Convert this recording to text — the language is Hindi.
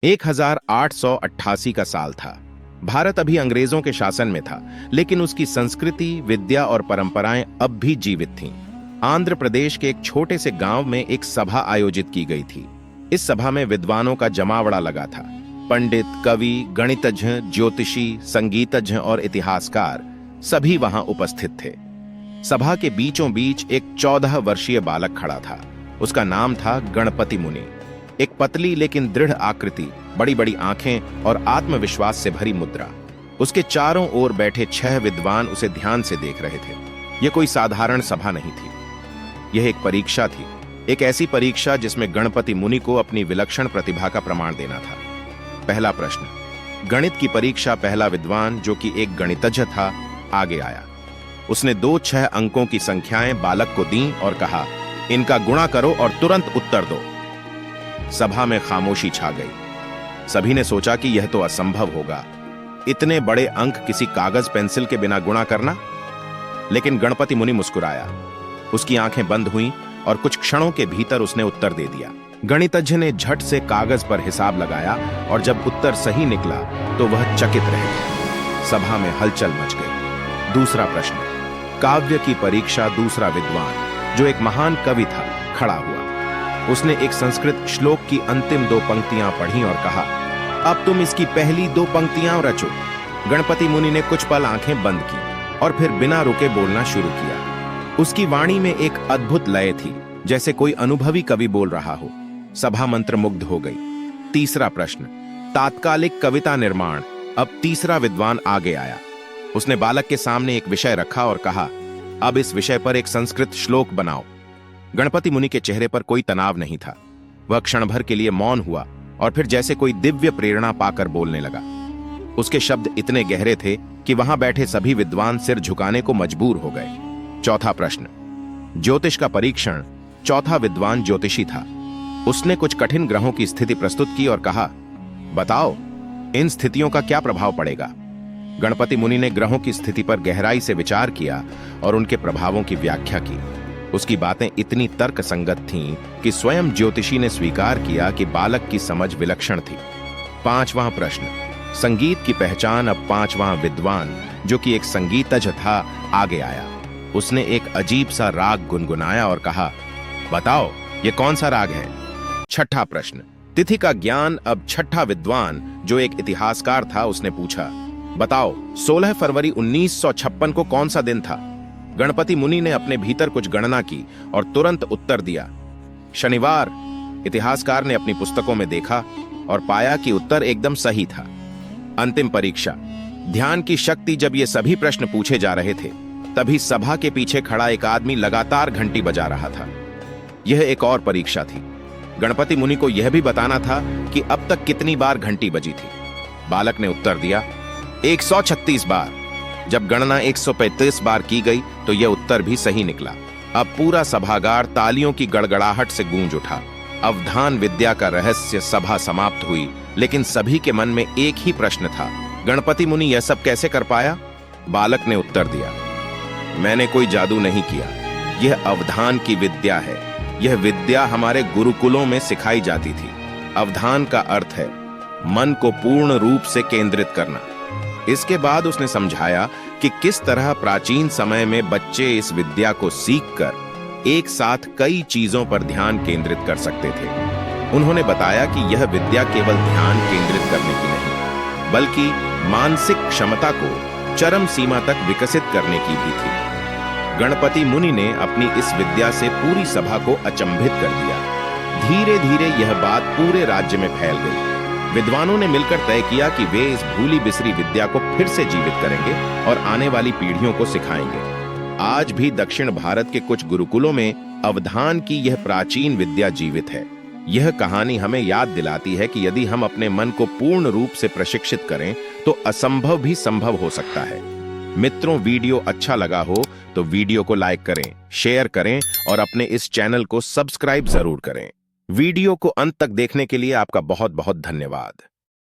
1888 का साल था। भारत अभी अंग्रेजों के शासन में था, लेकिन उसकी संस्कृति, विद्या और परंपराएं अब भी जीवित थीं। आंध्र प्रदेश के एक छोटे से गांव में एक सभा आयोजित की गई थी। इस सभा में विद्वानों का जमावड़ा लगा था। पंडित, कवि, गणितज्ञ, ज्योतिषी, संगीतज्ञ और इतिहासकार सभी वहां उपस्थित थे। सभा के बीचों बीच एक 14 वर्षीय बालक खड़ा था। उसका नाम था गणपति मुनि। एक पतली लेकिन दृढ़ आकृति, बड़ी बड़ी आंखें और आत्मविश्वास से भरी मुद्रा। उसके चारों ओर बैठे 6 विद्वान उसे ध्यान से देख रहे थे। यह कोई साधारण सभा नहीं थी, यह एक परीक्षा थी। एक ऐसी परीक्षा जिसमें गणपति मुनि को अपनी विलक्षण प्रतिभा का प्रमाण देना था। पहला प्रश्न। गणित की परीक्षा। पहला विद्वान, जो कि एक गणितज्ञ था, आगे आया। उसने 2 6 अंकों की संख्याएं बालक को दी और कहा, इनका गुणा करो और तुरंत उत्तर दो। सभा में खामोशी छा गई। सभी ने सोचा कि यह तो असंभव होगा, इतने बड़े अंक किसी कागज पेंसिल के बिना गुणा करना। लेकिन गणपति मुनि मुस्कुराया। उसकी आंखें बंद हुईं और कुछ क्षणों के भीतर उसने उत्तर दे दिया। गणितज्ञ ने झट से कागज पर हिसाब लगाया और जब उत्तर सही निकला तो वह चकित रह गया। सभा में हलचल मच गई। दूसरा प्रश्न। काव्य की परीक्षा। दूसरा विद्वान, जो एक महान कवि था, खड़ा हुआ। उसने एक संस्कृत श्लोक की अंतिम 2 पंक्तियां पढ़ी और कहा, अब तुम इसकी पहली 2 पंक्तियां रचो। गणपति मुनि ने कुछ पल आंखें बंद की और फिर बिना रुके बोलना शुरू किया। उसकी वाणी में एक अद्भुत लय थी, जैसे कोई अनुभवी कवि बोल रहा हो। सभा मंत्रमुग्ध हो गई। तीसरा प्रश्न। तात्कालिक कविता निर्माण। अब तीसरा विद्वान आगे आया। उसने बालक के सामने एक विषय रखा और कहा, अब इस विषय पर एक संस्कृत श्लोक बनाओ। गणपति मुनि के चेहरे पर कोई तनाव नहीं था। वह क्षण भर के लिए मौन हुआ और फिर जैसे कोई दिव्य प्रेरणा पाकर बोलने लगा। उसके शब्द इतने गहरे थे कि वहां बैठे सभी विद्वान सिर झुकाने को मजबूर हो गए। चौथा प्रश्न। ज्योतिष का परीक्षण। चौथा विद्वान ज्योतिषी था। उसने कुछ कठिन ग्रहों की स्थिति प्रस्तुत की और कहा, बताओ इन स्थितियों का क्या प्रभाव पड़ेगा। गणपति मुनि ने ग्रहों की स्थिति पर गहराई से विचार किया और उनके प्रभावों की व्याख्या की। उसकी बातें इतनी तर्कसंगत थीं कि स्वयं ज्योतिषी ने स्वीकार किया कि बालक की समझ विलक्षण थी। पांचवां प्रश्न। संगीत की पहचान। अब पांचवां विद्वान, जो कि एक संगीतज्ञ था, आगे आया। उसने एक अजीब सा राग गुनगुनाया और कहा, बताओ ये कौन सा राग है। छठा प्रश्न। तिथि का ज्ञान। अब छठा विद्वान, जो एक इतिहासकार था, उसने पूछा, बताओ 16 फरवरी 1956 को कौन सा दिन था। गणपति मुनि ने अपने भीतर कुछ गणना की और तुरंत उत्तर दिया, शनिवार। इतिहासकार ने अपनी पुस्तकों में देखा और पाया कि उत्तर एकदम सही था। अंतिम परीक्षा। ध्यान की शक्ति। जब ये सभी प्रश्न पूछे जा रहे थे, तभी सभा के पीछे खड़ा एक आदमी लगातार घंटी बजा रहा था। यह एक और परीक्षा थी। गणपति मुनि को यह भी बताना था कि अब तक कितनी बार घंटी बजी थी। बालक ने उत्तर दिया, 136 बार। जब गणना 135 बार की गई तो यह उत्तर भी सही निकला। अब पूरा सभागार तालियों की गड़गड़ाहट से गूंज उठा। अवधान विद्या का रहस्य। सभा समाप्त हुई, लेकिन सभी के मन में एक ही प्रश्न था, गणपति मुनि यह सब कैसे कर पाया। बालक ने उत्तर दिया, मैंने कोई जादू नहीं किया, यह अवधान की विद्या है। यह विद्या हमारे गुरुकुलों में सिखाई जाती थी। अवधान का अर्थ है मन को पूर्ण रूप से केंद्रित करना। इसके बाद उसने समझाया कि किस तरह प्राचीन समय में बच्चे इस विद्या को सीखकर एक साथ कई चीजों पर ध्यान केंद्रित कर सकते थे। उन्होंने बताया कि यह विद्या केवल ध्यान केंद्रित करने की नहीं, बल्कि मानसिक क्षमता को चरम सीमा तक विकसित करने की भी थी। गणपति मुनि ने अपनी इस विद्या से पूरी सभा को अचंभित कर दिया। धीरे धीरे यह बात पूरे राज्य में फैल गई। विद्वानों ने मिलकर तय किया कि वे इस भूली बिसरी विद्या को फिर से जीवित करेंगे और आने वाली पीढ़ियों को सिखाएंगे। आज भी दक्षिण भारत के कुछ गुरुकुलों में अवधान की यह प्राचीन विद्या जीवित है। यह कहानी हमें याद दिलाती है कि यदि हम अपने मन को पूर्ण रूप से प्रशिक्षित करें तो असंभव भी संभव हो सकता है। मित्रों, वीडियो अच्छा लगा हो तो वीडियो को लाइक करें, शेयर करें और अपने इस चैनल को सब्सक्राइब जरूर करें। वीडियो को अंत तक देखने के लिए आपका बहुत बहुत धन्यवाद।